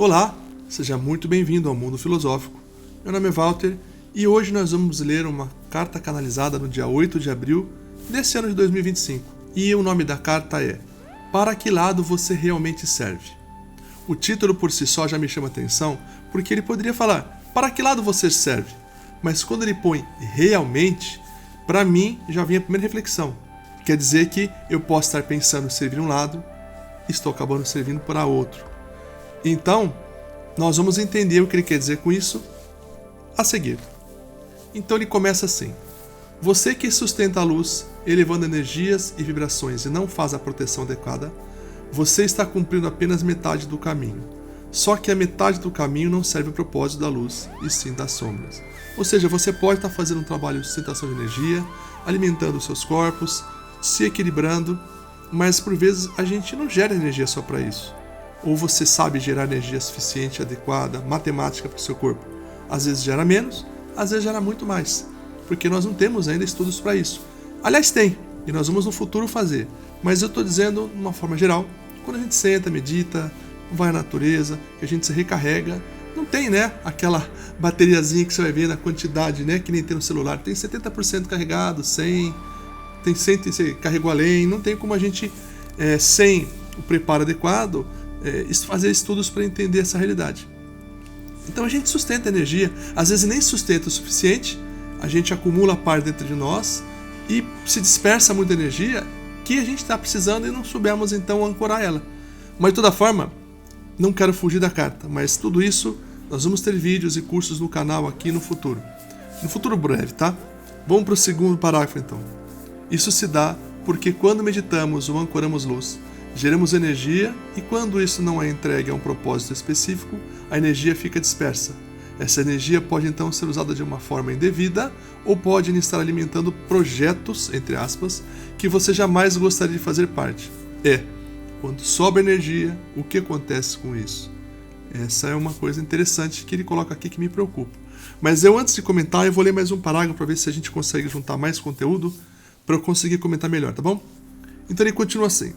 Olá, seja muito bem-vindo ao Mundo Filosófico. Meu nome é Walter e hoje nós vamos ler uma carta canalizada no dia 8 de abril desse ano de 2025. E o nome da carta é Para que lado você realmente serve? O título por si só já me chama atenção porque ele poderia falar para que lado você serve? Mas quando ele põe realmente, para mim já vem a primeira reflexão. Quer dizer que eu posso estar pensando em servir um lado e estou acabando servindo para outro. Então, nós vamos entender o que ele quer dizer com isso a seguir. Então ele começa assim: você que sustenta a luz, elevando energias e vibrações e não faz a proteção adequada, você está cumprindo apenas metade do caminho. Só que a metade do caminho não serve ao propósito da luz, e sim das sombras. Ou seja, você pode estar fazendo um trabalho de sustentação de energia, alimentando os seus corpos, se equilibrando, mas por vezes a gente não gera energia só para isso. Ou você sabe gerar energia suficiente, adequada, matemática para o seu corpo. Às vezes gera menos, às vezes gera muito mais, porque nós não temos ainda estudos para isso. Aliás, tem, e nós vamos no futuro fazer, mas eu estou dizendo de uma forma geral, quando a gente senta, medita, vai à natureza, que a gente se recarrega, não tem, né, aquela bateriazinha que você vai ver na quantidade, né, que nem tem no celular, tem 70% carregado, 100%, tem 100%, você carregou além, não tem como a gente, sem o preparo adequado, fazer estudos para entender essa realidade. Então a gente sustenta energia, às vezes nem sustenta o suficiente, a gente acumula parte dentro de nós e se dispersa muita energia que a gente está precisando e não soubemos então ancorar ela. Mas de toda forma, não quero fugir da carta, mas tudo isso nós vamos ter vídeos e cursos no canal aqui no futuro breve, tá? Vamos para o segundo parágrafo então. Isso se dá porque quando meditamos ou ancoramos luz, geramos energia e quando isso não é entregue a um propósito específico, a energia fica dispersa. Essa energia pode então ser usada de uma forma indevida ou pode estar alimentando projetos, entre aspas, que você jamais gostaria de fazer parte. Quando sobra energia, o que acontece com isso? Essa é uma coisa interessante que ele coloca aqui que me preocupa. Mas antes de comentar, eu vou ler mais um parágrafo para ver se a gente consegue juntar mais conteúdo para eu conseguir comentar melhor, tá bom? Então ele continua assim.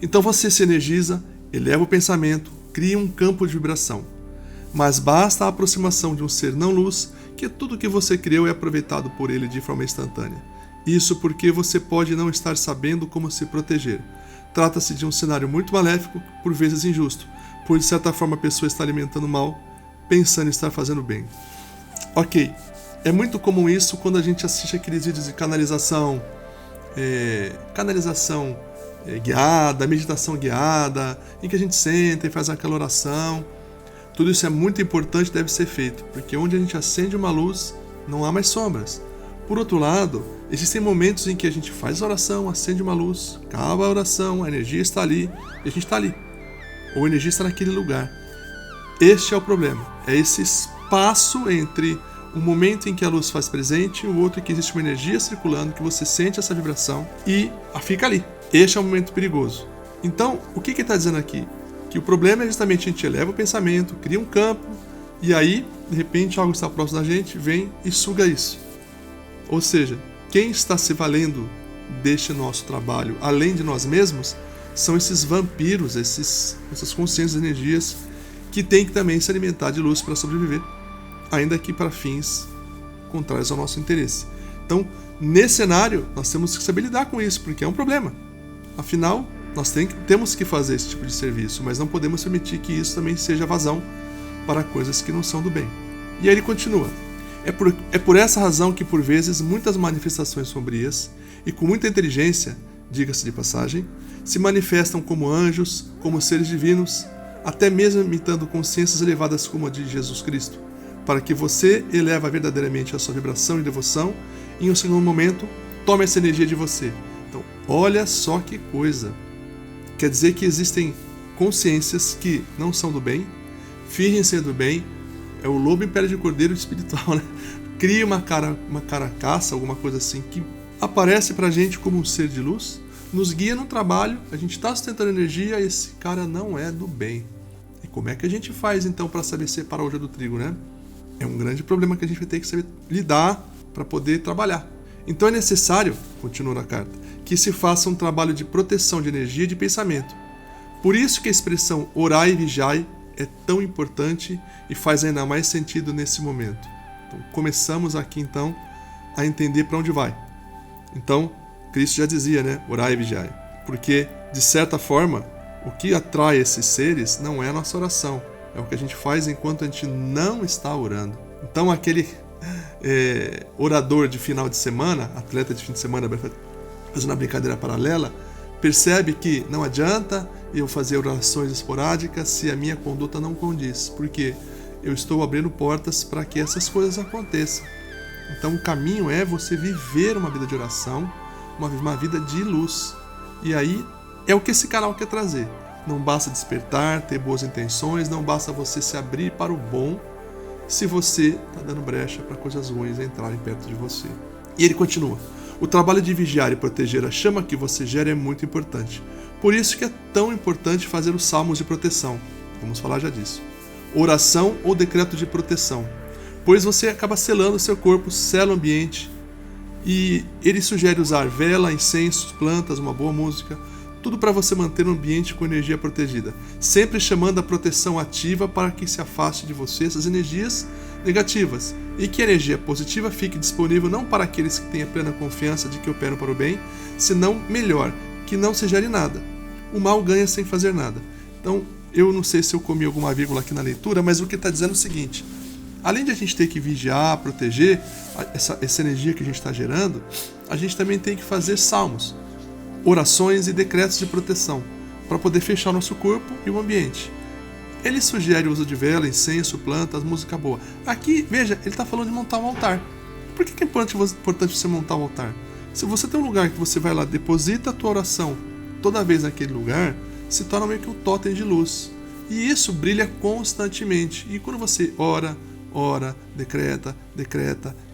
Então você se energiza, eleva o pensamento, cria um campo de vibração. Mas basta a aproximação de um ser não-luz que tudo que você criou é aproveitado por ele de forma instantânea. Isso porque você pode não estar sabendo como se proteger. Trata-se de um cenário muito maléfico, por vezes injusto, pois de certa forma a pessoa está alimentando o mal, pensando em estar fazendo bem. Ok, é muito comum isso quando a gente assiste aqueles vídeos de canalização guiada, meditação guiada, em que a gente senta e faz aquela oração. Tudo isso é muito importante e deve ser feito, porque onde a gente acende uma luz, não há mais sombras. Por outro lado, existem momentos em que a gente faz a oração, acende uma luz, acaba a oração, a energia está ali, e a gente está ali. Ou a energia está naquele lugar. Este é o problema. É esse espaço entre o momento em que a luz faz presente e o outro em que existe uma energia circulando, que você sente essa vibração e fica ali. Este é um momento perigoso. Então, o que ele está dizendo aqui? Que o problema é justamente a gente eleva o pensamento, cria um campo, e aí, de repente, algo que está próximo da gente vem e suga isso. Ou seja, quem está se valendo deste nosso trabalho, além de nós mesmos, são esses vampiros, essas consciências de energias que têm que também se alimentar de luz para sobreviver, ainda que para fins contrários ao nosso interesse. Então, nesse cenário, nós temos que saber lidar com isso, porque é um problema. Afinal, nós temos que fazer esse tipo de serviço, mas não podemos permitir que isso também seja vazão para coisas que não são do bem. E aí ele continua. É por essa razão que, por vezes, muitas manifestações sombrias e com muita inteligência, diga-se de passagem, se manifestam como anjos, como seres divinos, até mesmo imitando consciências elevadas como a de Jesus Cristo, para que você eleve verdadeiramente a sua vibração e devoção e, em um segundo momento, tome essa energia de você. Então, olha só que coisa. Quer dizer que existem consciências que não são do bem, fingem ser do bem, é o lobo em pele de cordeiro espiritual, né? Cria uma caracaça, alguma coisa assim, que aparece pra gente como um ser de luz, nos guia no trabalho, a gente está sustentando energia e esse cara não é do bem. E como é que a gente faz então para saber separar o joio do trigo, né? É um grande problema que a gente vai ter que saber lidar para poder trabalhar. Então é necessário, continua na carta, que se faça um trabalho de proteção de energia e de pensamento. Por isso que a expressão orai e vigiai é tão importante e faz ainda mais sentido nesse momento. Então, começamos aqui então a entender para onde vai. Então, Cristo já dizia, né? Orai e vigiai. Porque, de certa forma, o que atrai esses seres não é a nossa oração, é o que a gente faz enquanto a gente não está orando. Então, aquele orador de final de semana, atleta de fim de semana, fazendo uma brincadeira paralela, percebe que não adianta eu fazer orações esporádicas se a minha conduta não condiz, porque eu estou abrindo portas para que essas coisas aconteçam. Então o caminho é você viver uma vida de oração, uma vida de luz. E aí é o que esse canal quer trazer. Não basta despertar, ter boas intenções, não basta você se abrir para o bom, se você está dando brecha para coisas ruins entrarem perto de você. E ele continua. O trabalho de vigiar e proteger a chama que você gera é muito importante. Por isso que é tão importante fazer os salmos de proteção. Vamos falar já disso. Oração ou decreto de proteção. Pois você acaba selando o seu corpo, sela o ambiente. E ele sugere usar vela, incensos, plantas, uma boa música. Tudo para você manter o ambiente com energia protegida. Sempre chamando a proteção ativa para que se afaste de você essas energias negativas. E que a energia positiva fique disponível não para aqueles que têm a plena confiança de que operam para o bem, senão melhor, que não se gere nada. O mal ganha sem fazer nada. Então, eu não sei se eu comi alguma vírgula aqui na leitura, mas o que está dizendo é o seguinte: além de a gente ter que vigiar, proteger essa energia que a gente está gerando, a gente também tem que fazer salmos, orações e decretos de proteção, para poder fechar o nosso corpo e o ambiente. Ele sugere o uso de vela, incenso, plantas, música boa. Aqui, veja, ele está falando de montar um altar. Por que é importante você montar um altar? Se você tem um lugar que você vai lá, deposita a tua oração toda vez naquele lugar, se torna meio que um totem de luz. E isso brilha constantemente. E quando você ora, decreta,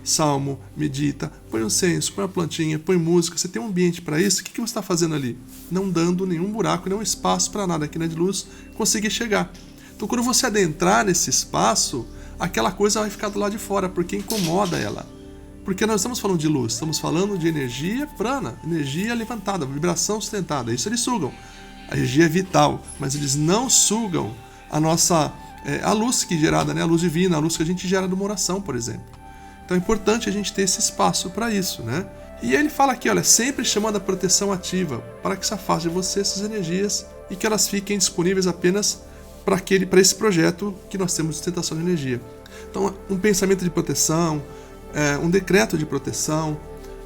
salmo, medita, põe um incenso, põe uma plantinha, põe música, você tem um ambiente para isso, o que você está fazendo ali? Não dando nenhum buraco, nenhum espaço para nada aqui na de luz conseguir chegar. Então quando você adentrar nesse espaço, aquela coisa vai ficar do lado de fora, porque incomoda ela. Porque nós estamos falando de luz, estamos falando de energia prana, energia levantada, vibração sustentada. Isso eles sugam. A energia é vital, mas eles não sugam a luz que é gerada, né? A luz divina, a luz que a gente gera de uma oração, por exemplo. Então é importante a gente ter esse espaço para isso, né? E ele fala aqui, olha, sempre chamando a proteção ativa, para que se afaste de você essas energias e que elas fiquem disponíveis apenas para esse projeto que nós temos de sustentação de energia. Então, um pensamento de proteção, um decreto de proteção,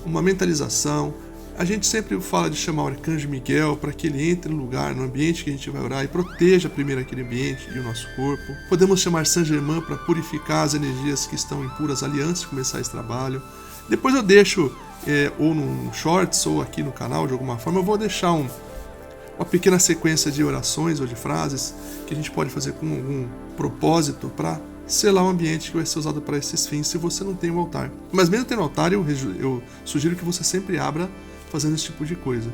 uma mentalização. A gente sempre fala de chamar o Arcanjo Miguel para que ele entre no lugar, no ambiente que a gente vai orar e proteja primeiro aquele ambiente e o nosso corpo. Podemos chamar Saint Germain para purificar as energias que estão impuras ali antes de começar esse trabalho. Depois eu deixo, ou num shorts ou aqui no canal de alguma forma, eu vou deixar uma pequena sequência de orações ou de frases que a gente pode fazer com algum propósito para selar o ambiente que vai ser usado para esses fins, se você não tem um altar. Mas mesmo tendo altar, eu sugiro que você sempre abra fazendo esse tipo de coisa.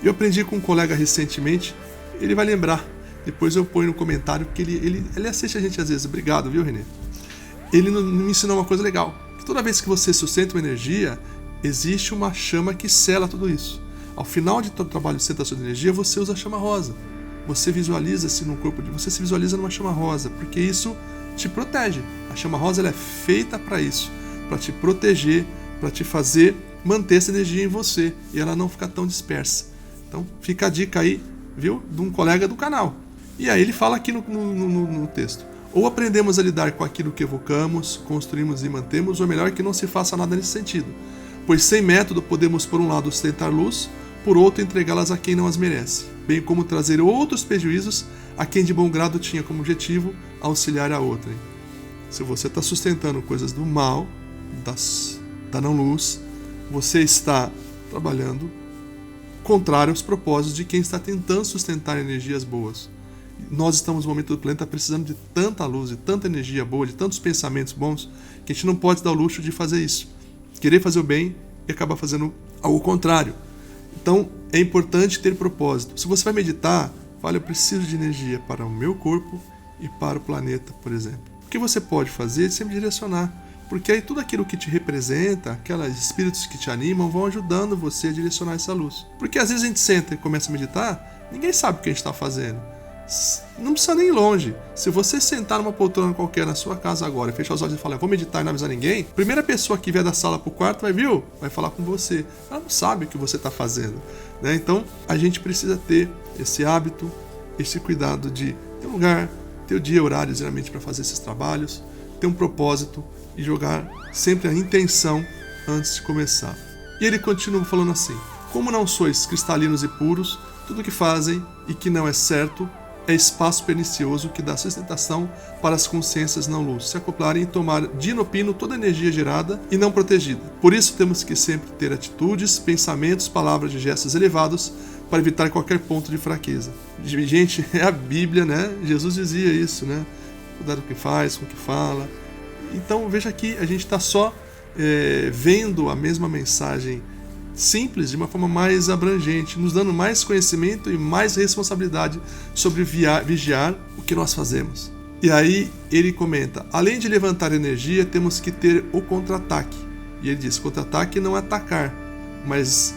Eu aprendi com um colega recentemente, ele vai lembrar, depois eu ponho no comentário, porque ele assiste a gente às vezes. Obrigado, viu, Renê? Ele me ensinou uma coisa legal, que toda vez que você sustenta uma energia, existe uma chama que sela tudo isso. Ao final de todo o trabalho de sustentação de energia, você usa a chama rosa. Você visualiza-se no corpo você se visualiza numa chama rosa, porque isso te protege. A chama rosa ela é feita para isso, para te proteger, para te fazer manter essa energia em você e ela não ficar tão dispersa. Então fica a dica aí, viu, de um colega do canal. E aí ele fala aqui no texto: ou aprendemos a lidar com aquilo que evocamos, construímos e mantemos, ou melhor, que não se faça nada nesse sentido. Pois sem método podemos, por um lado, sustentar luz, por outro, entregá-las a quem não as merece, bem como trazer outros prejuízos a quem de bom grado tinha como objetivo auxiliar a outrem. Se você está sustentando coisas do mal, da não-luz, você está trabalhando contrário aos propósitos de quem está tentando sustentar energias boas. Nós estamos no momento do planeta precisando de tanta luz, de tanta energia boa, de tantos pensamentos bons, que a gente não pode dar o luxo de fazer isso. Querer fazer o bem e acabar fazendo algo contrário. Então, é importante ter propósito. Se você vai meditar, fala, eu preciso de energia para o meu corpo e para o planeta, por exemplo. O que você pode fazer é sempre direcionar, porque aí tudo aquilo que te representa, aqueles espíritos que te animam, vão ajudando você a direcionar essa luz. Porque às vezes a gente senta e começa a meditar, ninguém sabe o que a gente está fazendo. Não precisa nem ir longe. Se você sentar numa poltrona qualquer na sua casa agora e fechar os olhos e falar, vou meditar e não avisar ninguém, a primeira pessoa que vier da sala pro quarto vai falar com você. Ela não sabe o que você está fazendo, né? Então, a gente precisa ter esse hábito, esse cuidado de ter um lugar, ter o dia, horário, geralmente, para fazer esses trabalhos, ter um propósito e jogar sempre a intenção antes de começar. E ele continua falando assim: como não sois cristalinos e puros, tudo que fazem e que não é certo é espaço pernicioso que dá sustentação para as consciências não luz se acoplarem e tomar de inopino toda a energia gerada e não protegida. Por isso temos que sempre ter atitudes, pensamentos, palavras e gestos elevados para evitar qualquer ponto de fraqueza. Gente, é a Bíblia, né? Jesus dizia isso, né? Cuidar do que faz, com o que fala. Então veja aqui, a gente está só vendo a mesma mensagem simples de uma forma mais abrangente, nos dando mais conhecimento e mais responsabilidade sobre vigiar o que nós fazemos. E aí ele comenta: além de levantar energia, temos que ter o contra-ataque. E ele diz: contra-ataque não é atacar, mas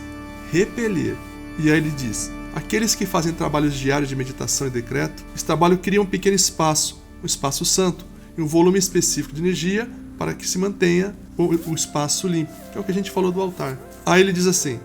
repelir. E aí ele diz: aqueles que fazem trabalhos diários de meditação e decreto, esse trabalho cria um pequeno espaço, um espaço santo, e um volume específico de energia para que se mantenha o espaço limpo, que é o que a gente falou do altar. Aí ele diz assim: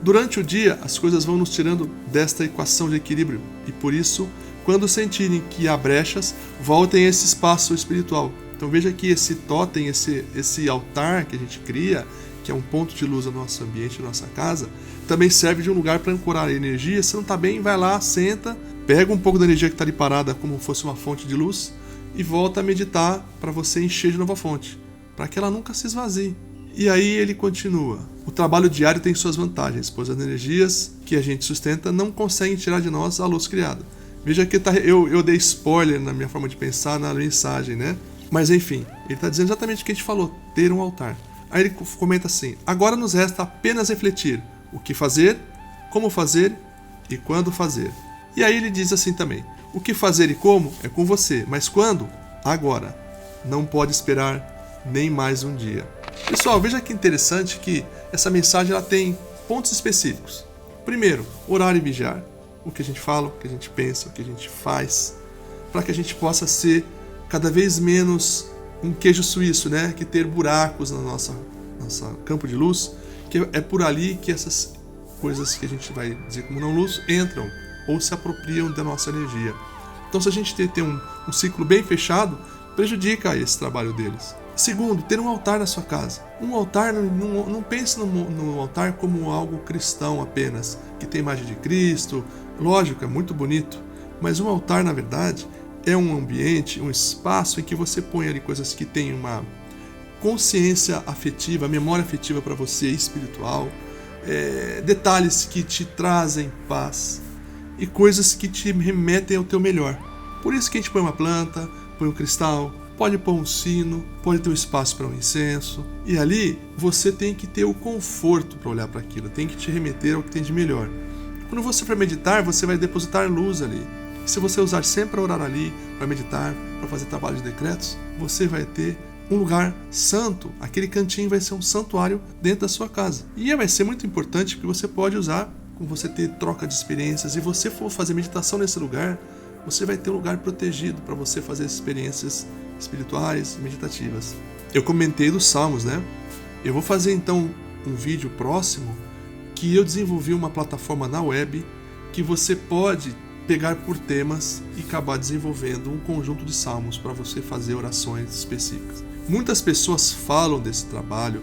durante o dia as coisas vão nos tirando desta equação de equilíbrio, e por isso, quando sentirem que há brechas, voltem a esse espaço espiritual. Então veja que esse totem, esse altar que a gente cria, que é um ponto de luz no nosso ambiente, na nossa casa, também serve de um lugar para ancorar a energia. Se não está bem, vai lá, senta, pega um pouco da energia que está ali parada como fosse uma fonte de luz e volta a meditar para você encher de nova fonte, para que ela nunca se esvazie. E aí ele continua: o trabalho diário tem suas vantagens, pois as energias que a gente sustenta não conseguem tirar de nós a luz criada. Veja que eu dei spoiler na minha forma de pensar na mensagem, né? Mas enfim, ele está dizendo exatamente o que a gente falou: ter um altar. Aí ele comenta assim: agora nos resta apenas refletir o que fazer, como fazer e quando fazer. E aí ele diz assim também: o que fazer e como é com você, mas quando? Agora. Não pode esperar nem mais um dia. Pessoal, veja que interessante que essa mensagem ela tem pontos específicos. Primeiro, orar e vigiar. O que a gente fala, o que a gente pensa, o que a gente faz, para que a gente possa ser cada vez menos um queijo suíço, né? Que ter buracos na nossa campo de luz, que é por ali que essas coisas que a gente vai dizer como não luz entram ou se apropriam da nossa energia. Então, se a gente ter um ciclo bem fechado, prejudica esse trabalho deles. Segundo, ter um altar na sua casa. Um altar, não pense no altar como algo cristão apenas, que tem imagem de Cristo. Lógico, é muito bonito, mas um altar, na verdade, é um ambiente, um espaço em que você põe ali coisas que têm uma consciência afetiva, memória afetiva para você, espiritual, detalhes que te trazem paz e coisas que te remetem ao teu melhor. Por isso que a gente põe uma planta, põe um cristal, pode pôr um sino, pode ter um espaço para um incenso. E ali você tem que ter o conforto para olhar para aquilo, tem que te remeter ao que tem de melhor. Quando você for meditar, você vai depositar luz ali. E se você usar sempre para orar ali, para meditar, para fazer trabalho de decretos, você vai ter um lugar santo. Aquele cantinho vai ser um santuário dentro da sua casa. E vai ser muito importante porque você pode usar, como você ter troca de experiências. E você for fazer meditação nesse lugar, você vai ter um lugar protegido para você fazer experiências espirituais, meditativas. Eu comentei dos Salmos, né? Eu vou fazer então um vídeo próximo que eu desenvolvi uma plataforma na web que você pode pegar por temas e acabar desenvolvendo um conjunto de salmos para você fazer orações específicas. Muitas pessoas falam desse trabalho,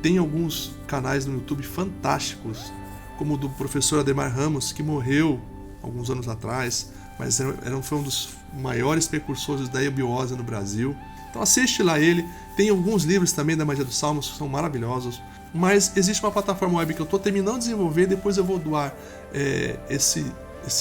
tem alguns canais no YouTube fantásticos, como o do professor Ademar Ramos, que morreu alguns anos atrás, mas foi um dos maiores precursores da eubiose no Brasil. Então assiste lá ele, tem alguns livros também da Magia dos Salmos que são maravilhosos, mas existe uma plataforma web que eu estou terminando de desenvolver, depois eu vou doar esse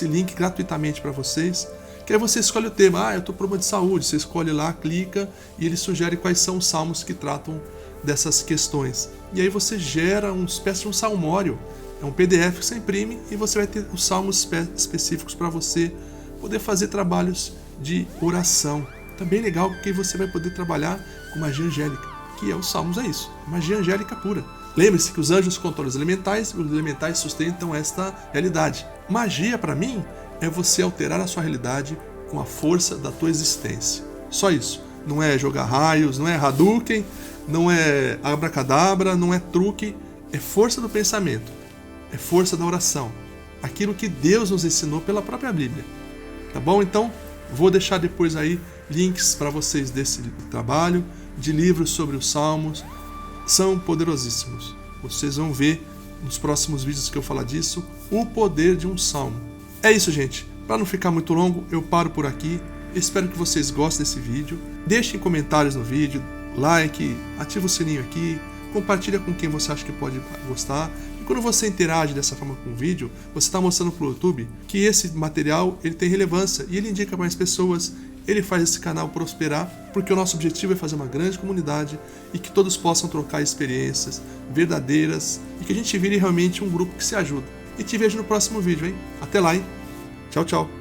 link gratuitamente para vocês, que aí você escolhe o tema. Eu estou com problema de saúde, você escolhe lá, clica e ele sugere quais são os salmos que tratam dessas questões. E aí você gera uma espécie de um salmório, é um PDF que você imprime e você vai ter os salmos específicos para você poder fazer trabalhos de oração. Também legal porque você vai poder trabalhar com magia angélica, que é os salmos, é isso, magia angélica pura. Lembre-se que os anjos controlam os elementais sustentam esta realidade. Magia, para mim, é você alterar a sua realidade com a força da tua existência. Só isso. Não é jogar raios, não é Hadouken, não é abracadabra, não é truque. É força do pensamento. É força da oração. Aquilo que Deus nos ensinou pela própria Bíblia. Tá bom? Então, vou deixar depois aí links para vocês desse trabalho, de livros sobre os Salmos. São poderosíssimos. Vocês vão ver nos próximos vídeos que eu falar disso, o poder de um salmo. É isso, gente. Para não ficar muito longo, eu paro por aqui. Espero que vocês gostem desse vídeo. Deixem comentários no vídeo, like, ativa o sininho aqui, compartilha com quem você acha que pode gostar. E quando você interage dessa forma com o vídeo, você está mostrando para o YouTube que esse material ele tem relevância e ele indica mais pessoas. Ele faz esse canal prosperar, porque o nosso objetivo é fazer uma grande comunidade e que todos possam trocar experiências verdadeiras e que a gente vire realmente um grupo que se ajuda. E te vejo no próximo vídeo, hein? Até lá, hein? Tchau, tchau!